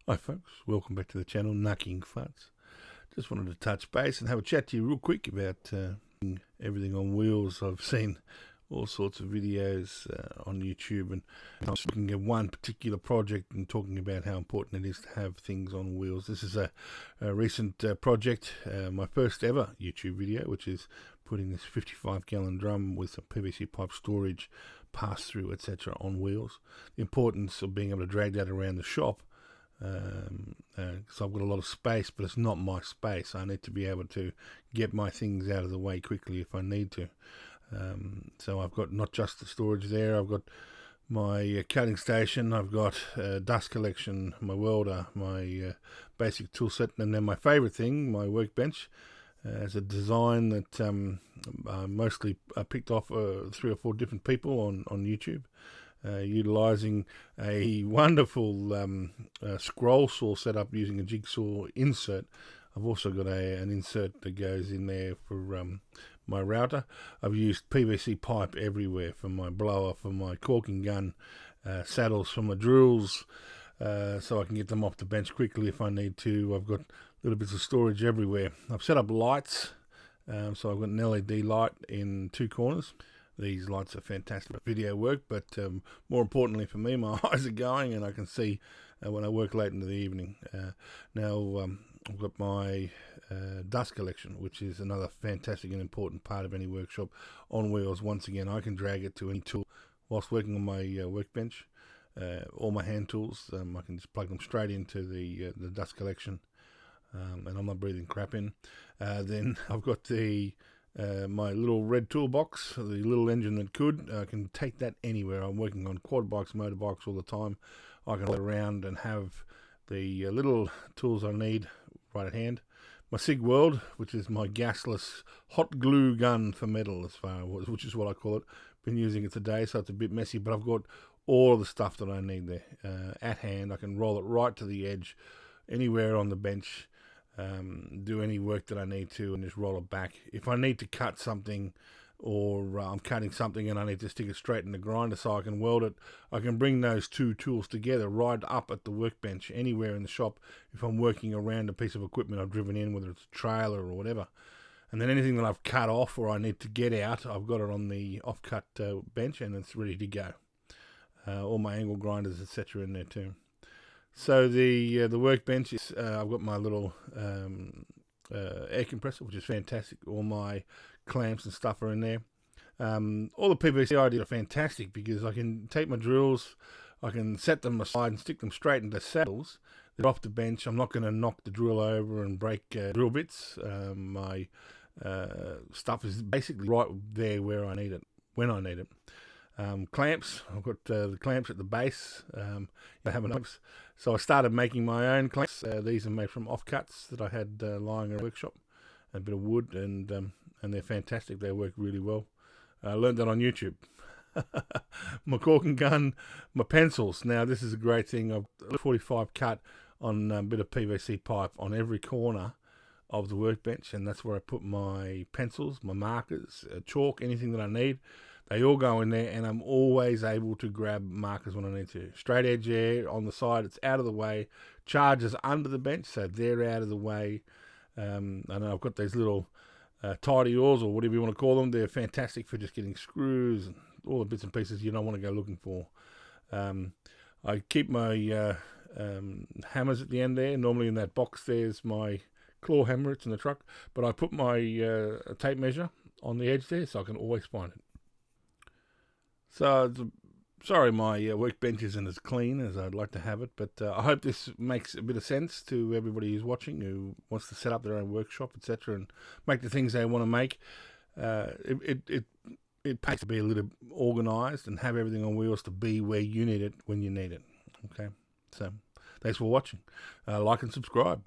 Hi folks, welcome back to the channel, Knucking Futs. Just wanted to touch base and have a chat to you real quick about everything on wheels. I've seen all sorts of videos on YouTube, and I was looking at one particular project and talking about how important it is to have things on wheels. This is a recent project, my first ever YouTube video, which is putting this 55-gallon drum with some PVC pipe storage, pass-through, etc. on wheels. The importance of being able to drag that around the shop, because I've got a lot of space, but it's not my space. I need to be able to get my things out of the way quickly if I need to. So I've got not just the storage there, I've got my cutting station, I've got dust collection, my welder, my basic tool set, and then my favourite thing, my workbench. It's a design that mostly picked off 3 or 4 different people on YouTube. Utilising a wonderful scroll saw setup using a jigsaw insert. I've also got an insert that goes in there for my router. I've used PVC pipe everywhere, for my blower, for my caulking gun, saddles for my drills, so I can get them off the bench quickly if I need to. I've got little bits of storage everywhere. I've set up lights, so I've got an LED light in 2 corners. These lights are fantastic for video work, but more importantly for me, my eyes are going and I can see when I work late into the evening. Now I've got my dust collection, which is another fantastic and important part of any workshop on wheels. Once again, I can drag it to any tool whilst working on my workbench. All my hand tools, I can just plug them straight into the dust collection, and I'm not breathing crap in. Then I've got my little red toolbox, the little engine that could. I can take that anywhere. I'm working on quad bikes, motorbikes all the time. I can go around and have the little tools I need right at hand. My SIG World, which is my gasless hot glue gun for metal, which is what I call it. Been using it today, so it's a bit messy, but I've got all of the stuff that I need there at hand. I can roll it right to the edge, anywhere on the bench. Do any work that I need to and just roll it back. If I need to cut something, or I'm cutting something and I need to stick it straight in the grinder so I can weld it, I can bring those 2 tools together right up at the workbench anywhere in the shop if I'm working around a piece of equipment I've driven in, whether it's a trailer or whatever. And then anything that I've cut off or I need to get out, I've got it on the offcut bench and it's ready to go. All my angle grinders, etc. in there too. So the workbench is, I've got my little air compressor, which is fantastic. All my clamps and stuff are in there. All the PVC ideas are fantastic because I can take my drills, I can set them aside and stick them straight into saddles. They're off the bench. I'm not going to knock the drill over and break drill bits. My stuff is basically right there where I need it, when I need it. Clamps, I've got the clamps at the base. I have enough, so I started making my own clamps. These are made from offcuts that I had lying in a workshop, a bit of wood, and they're fantastic. They work really well. I learned that on YouTube. My caulking gun, my pencils. Now this is a great thing. I've got a 45 cut on a bit of PVC pipe on every corner of the workbench, and that's where I put my pencils, my markers, chalk, anything that I need. They all go in there, and I'm always able to grab markers when I need to. Straight edge there on the side, it's out of the way. Charges under the bench, so they're out of the way. And I've got these little tidy oars, or whatever you want to call them. They're fantastic for just getting screws and all the bits and pieces you don't want to go looking for. I keep my hammers at the end there. Normally in that box there's my claw hammer, it's in the truck. But I put my tape measure on the edge there so I can always find it. So, sorry my workbench isn't as clean as I'd like to have it, but I hope this makes a bit of sense to everybody who's watching, who wants to set up their own workshop, etc., and make the things they want to make. It pays to be a little organised and have everything on wheels to be where you need it when you need it. Okay, so thanks for watching. Like and subscribe.